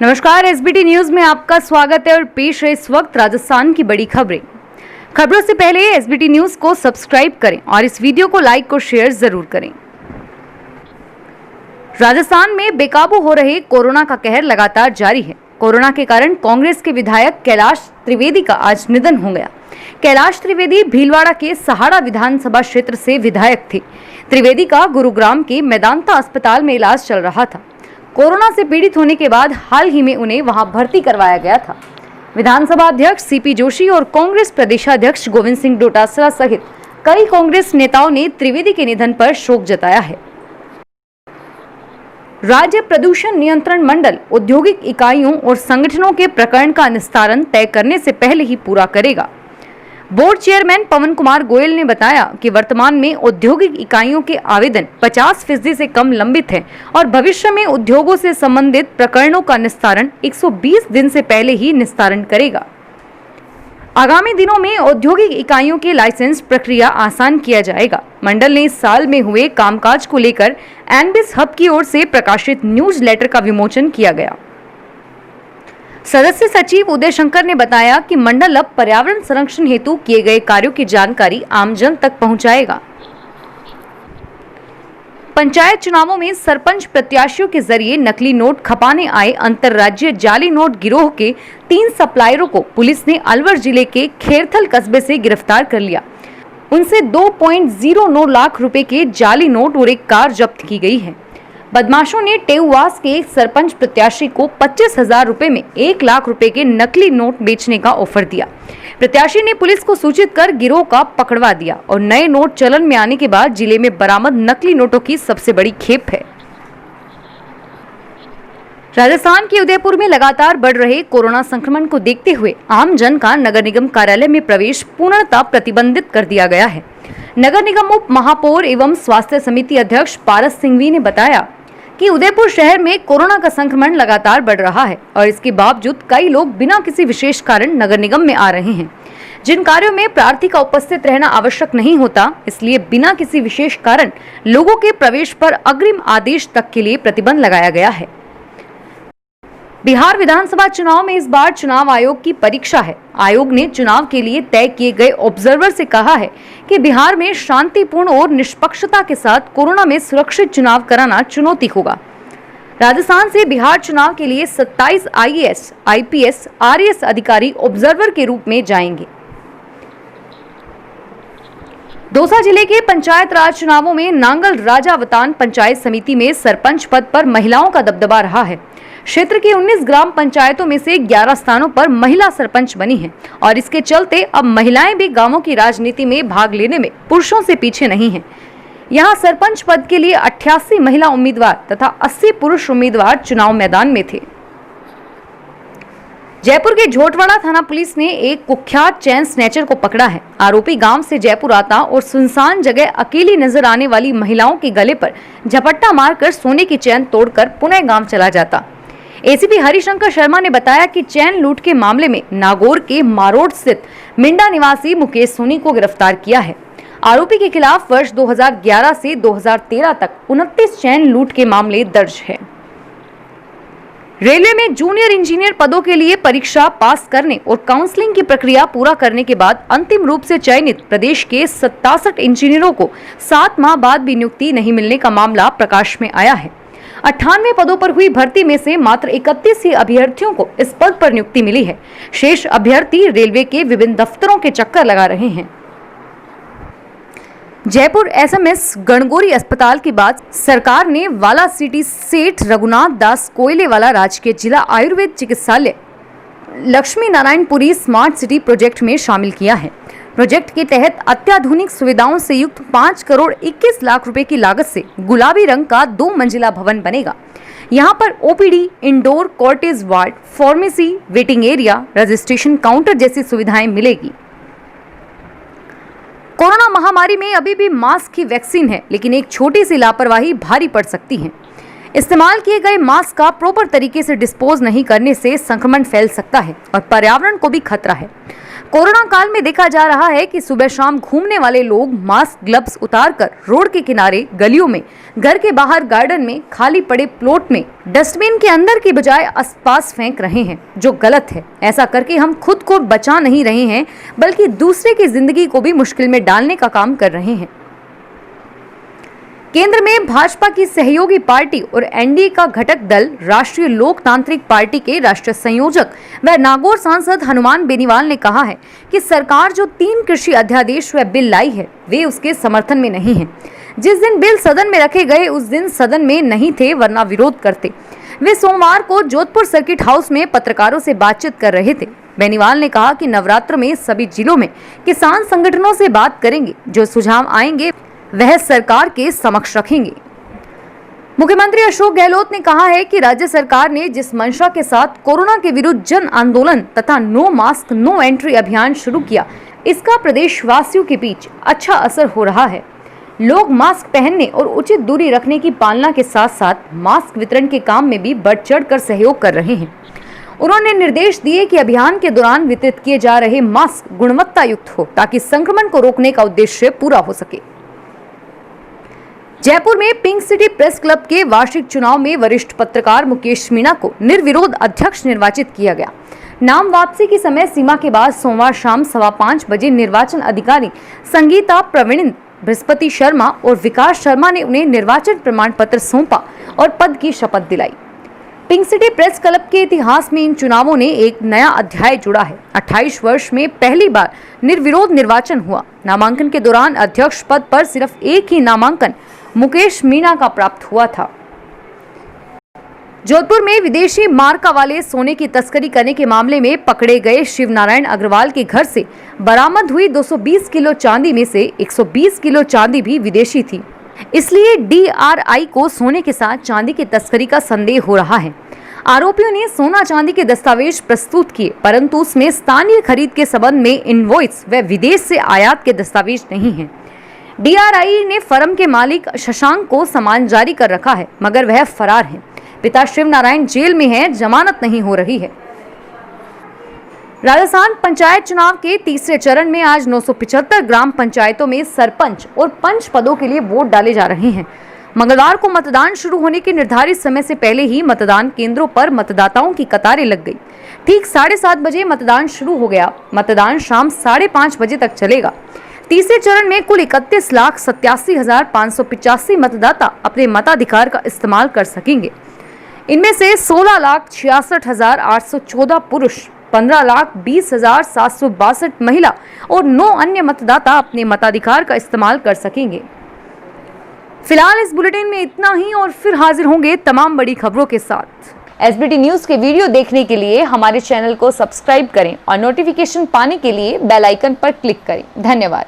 नमस्कार, SBT news में आपका स्वागत है और पेश है इस वक्त राजस्थान की बड़ी खबरें। खबरों से पहले एसबीटी न्यूज को सब्सक्राइब करें और इस वीडियो को लाइक और शेयर जरूर करें। राजस्थान में बेकाबू हो रहे कोरोना का कहर लगातार जारी है। कोरोना के कारण कांग्रेस के विधायक कैलाश त्रिवेदी का आज निधन हो गया। कैलाश त्रिवेदी भीलवाड़ा के सहाड़ा विधानसभा क्षेत्र से विधायक थे। त्रिवेदी का गुरुग्राम के मेदांता अस्पताल में इलाज चल रहा था। कोरोना से पीड़ित होने के बाद हाल ही में उन्हें वहां भर्ती करवाया गया था। विधानसभा अध्यक्ष सीपी जोशी और कांग्रेस प्रदेशाध्यक्ष गोविंद सिंह डोटासरा सहित कई कांग्रेस नेताओं ने त्रिवेदी के निधन पर शोक जताया है। राज्य प्रदूषण नियंत्रण मंडल औद्योगिक इकाइयों और संगठनों के प्रकरण का निस्तारण तय करने से पहले ही पूरा करेगा। बोर्ड चेयरमैन पवन कुमार गोयल ने बताया कि वर्तमान में औद्योगिक इकाइयों के आवेदन 50% से कम लंबित हैं और भविष्य में उद्योगों से संबंधित प्रकरणों का निस्तारण 120 दिन से पहले ही निस्तारण करेगा। आगामी दिनों में औद्योगिक इकाइयों के लाइसेंस प्रक्रिया आसान किया जाएगा। मंडल ने इस साल में हुए कामकाज को लेकर एनबिस हब की ओर से प्रकाशित न्यूज लेटर का विमोचन किया गया। सदस्य सचिव उदय शंकर ने बताया कि मंडल अब पर्यावरण संरक्षण हेतु किए गए कार्यों की जानकारी आमजन तक पहुंचाएगा। पंचायत चुनावों में सरपंच प्रत्याशियों के जरिए नकली नोट खपाने आए अंतर्राज्यीय जाली नोट गिरोह के 3 सप्लायरों को पुलिस ने अलवर जिले के खेरथल कस्बे से गिरफ्तार कर लिया। उनसे 2.09 लाख रुपए के जाली नोट और एक कार जब्त की गई है। बदमाशों ने टेउवास के एक सरपंच प्रत्याशी को 25,000 रुपए में 1 लाख रुपए के नकली नोट बेचने का ऑफर दिया। प्रत्याशी ने पुलिस को सूचित कर गिरोह का पकड़वा दिया और नए नोट चलन में आने के बाद जिले में बरामद नकली नोटों की सबसे बड़ी खेप है। राजस्थान के उदयपुर में लगातार बढ़ रहे कोरोना संक्रमण को देखते हुए आम जन का नगर निगम कार्यालय में प्रवेश पूर्णतः प्रतिबंधित कर दिया गया है। नगर निगम उप महापौर एवं स्वास्थ्य समिति अध्यक्ष पारस सिंघवी ने बताया कि उदयपुर शहर में कोरोना का संक्रमण लगातार बढ़ रहा है और इसके बावजूद कई लोग बिना किसी विशेष कारण नगर निगम में आ रहे हैं। जिन कार्यों में प्रार्थी का उपस्थित रहना आवश्यक नहीं होता, इसलिए बिना किसी विशेष कारण लोगों के प्रवेश पर अग्रिम आदेश तक के लिए प्रतिबंध लगाया गया है। बिहार विधानसभा चुनाव में इस बार चुनाव आयोग की परीक्षा है। आयोग ने चुनाव के लिए तय किए गए ऑब्जर्वर से कहा है कि बिहार में शांतिपूर्ण और निष्पक्षता के साथ कोरोना में सुरक्षित चुनाव कराना चुनौती होगा। राजस्थान से बिहार चुनाव के लिए 27 आईएएस, आईपीएस, आरएएस अधिकारी ऑब्जर्वर के रूप में जाएंगे। दौसा जिले के पंचायत राज चुनावों में नांगल राजावतान पंचायत समिति में सरपंच पद पर महिलाओं का दबदबा रहा है। क्षेत्र की 19 ग्राम पंचायतों में से 11 स्थानों पर महिला सरपंच बनी हैं और इसके चलते अब महिलाएं भी गांवों की राजनीति में भाग लेने में पुरुषों से पीछे नहीं हैं। यहां सरपंच पद के लिए 88 महिला उम्मीदवार तथा 80 पुरुष उम्मीदवार चुनाव मैदान में थे। जयपुर के झोटवाड़ा थाना पुलिस ने एक कुख्यात चैन स्नैचर को पकड़ा है। आरोपी गांव से जयपुर आता और सुनसान जगह अकेली नजर आने वाली महिलाओं के गले पर झपट्टा मारकर सोने की चैन तोड़कर पुनः गांव चला जाता। एसीपी हरिशंकर शर्मा ने बताया कि चैन लूट के मामले में नागौर के मारोड स्थित मिंडा निवासी मुकेश सोनी को गिरफ्तार किया है। आरोपी के खिलाफ वर्ष 2011 से 2013 तक 29 चैन लूट के मामले दर्ज है। रेलवे में जूनियर इंजीनियर पदों के लिए परीक्षा पास करने और काउंसलिंग की प्रक्रिया पूरा करने के बाद अंतिम रूप से चयनित प्रदेश के 67 इंजीनियरों को 7 माह बाद भी नियुक्ति नहीं मिलने का मामला प्रकाश में आया है। 98 पदों पर हुई भर्ती में से मात्र 31 ही अभ्यर्थियों को इस पद पर नियुक्ति मिली है। शेष अभ्यर्थी रेलवे के विभिन्न दफ्तरों के चक्कर लगा रहे हैं। जयपुर एसएमएस गणगौरी अस्पताल के बाद सरकार ने वाला सिटी सेठ रघुनाथ दास कोयलेवाला राजकीय जिला आयुर्वेद चिकित्सालय Lakshmi Narayanpuri smart city project में शामिल किया है। प्रोजेक्ट के तहत अत्याधुनिक सुविधाओं से युक्त 5 करोड़ 21 लाख रुपए की लागत से गुलाबी रंग का 2 मंजिला भवन बनेगा। यहाँ पर OPD, indoor cottage ward, pharmacy, waiting area, registration counter जैसी सुविधाएं मिलेगी। कोरोना महामारी में अभी भी मास्क की वैक्सीन है, लेकिन एक छोटी सी लापरवाही भारी पड़ सकती है। इस्तेमाल किए गए मास्क का प्रॉपर तरीके से डिस्पोज नहीं करने से संक्रमण फैल सकता है और पर्यावरण को भी खतरा है। कोरोना काल में देखा जा रहा है कि सुबह शाम घूमने वाले लोग मास्क ग्लव्स उतारकर रोड के किनारे, गलियों में, घर के बाहर, गार्डन में, खाली पड़े प्लॉट में डस्टबिन के अंदर की बजाय आसपास फेंक रहे हैं, जो गलत है। ऐसा करके हम खुद को बचा नहीं रहे हैं, बल्कि दूसरे की जिंदगी को भी मुश्किल में डालने का काम कर रहे हैं। केंद्र में भाजपा की सहयोगी पार्टी और एनडीए का घटक दल राष्ट्रीय लोकतांत्रिक पार्टी के राष्ट्रीय संयोजक व नागौर सांसद हनुमान बेनीवाल ने कहा है कि सरकार जो 3 कृषि अध्यादेश व बिल लाई है, वे उसके समर्थन में नहीं है। जिस दिन बिल सदन में रखे गए उस दिन सदन में नहीं थे, वरना विरोध करते। वे सोमवार को जोधपुर सर्किट हाउस में पत्रकारों से बातचीत कर रहे थे। बेनीवाल ने कहा कि नवरात्र में सभी जिलों में किसान संगठनों से बात करेंगे, जो सुझाव आएंगे वह सरकार के समक्ष रखेंगे। मुख्यमंत्री अशोक गहलोत ने कहा है कि राज्य सरकार ने जिस मंशा के साथ कोरोना के विरुद्ध जन आंदोलन तथा नो मास्क नो एंट्री अभियान शुरू किया, इसका प्रदेशवासियों के बीच अच्छा असर हो रहा है। लोग मास्क पहनने और उचित दूरी रखने की पालना के साथ साथ मास्क वितरण के काम में भी बढ़ चढ़ कर सहयोग कर रहे हैं। उन्होंने निर्देश दिए कि अभियान के दौरान वितरित किए जा रहे मास्क गुणवत्ता युक्त हो, ताकि संक्रमण को रोकने का उद्देश्य पूरा हो सके। जयपुर में पिंक सिटी प्रेस क्लब के वार्षिक चुनाव में वरिष्ठ पत्रकार मुकेश मीणा को निर्विरोध अध्यक्ष निर्वाचित किया गया। नाम वापसी की समय सीमा के बाद सोमवार शाम 5:15 बजे निर्वाचन अधिकारी संगीता प्रवीण, बृहस्पति शर्मा और विकास शर्मा ने उन्हें निर्वाचन प्रमाण पत्र सौंपा और पद की शपथ दिलाई। पिंक सिटी प्रेस क्लब के इतिहास में इन चुनावों ने एक नया अध्याय जुड़ा है। 28 वर्ष में पहली बार निर्विरोध निर्वाचन हुआ। नामांकन के दौरान अध्यक्ष पद पर सिर्फ एक ही नामांकन मुकेश मीणा का प्राप्त हुआ था। जोधपुर में विदेशी मार्का वाले सोने की तस्करी करने के मामले में पकड़े गए शिवनारायण अग्रवाल के घर से बरामद हुई 220 किलो चांदी में से 120 किलो चांदी भी विदेशी थी। इसलिए DRI को सोने के साथ चांदी की तस्करी का संदेह हो रहा है। आरोपियों ने सोना चांदी के दस्तावेज प्रस्तुत किए, परंतु उसमें स्थानीय खरीद के संबंध में इनवॉइस व विदेश से आयात के दस्तावेज नहीं हैं। DRI ने फर्म के मालिक शशांक को सामान जारी कर रखा है, मगर वह फरार है। पिता शिवनारायण जेल में हैं, जमानत नहीं हो रही है। राजस्थान पंचायत चुनाव के तीसरे चरण में आज 975 ग्राम पंचायतों में सरपंच और पंच पदों के लिए वोट डाले जा रहे हैं। मंगलवार को मतदान शुरू होने के निर्धारित समय से पहले ही मतदान केंद्रों पर मतदाताओं की कतारें लग गई। ठीक 7:30 बजे मतदान शुरू हो गया। मतदान शाम 5:30 बजे तक चलेगा। तीसरे चरण में कुल 31,87,585 मतदाता अपने मताधिकार का इस्तेमाल कर सकेंगे। इनमें से 16,66,814 पुरुष, 15,20,762 महिला और 9 अन्य मतदाता अपने मताधिकार का इस्तेमाल कर सकेंगे। फिलहाल इस बुलेटिन में इतना ही, और फिर हाजिर होंगे तमाम बड़ी खबरों के साथ। SBT न्यूज के वीडियो देखने के लिए हमारे चैनल को सब्सक्राइब करें और नोटिफिकेशन पाने के लिए बेल आइकन पर क्लिक करें। धन्यवाद।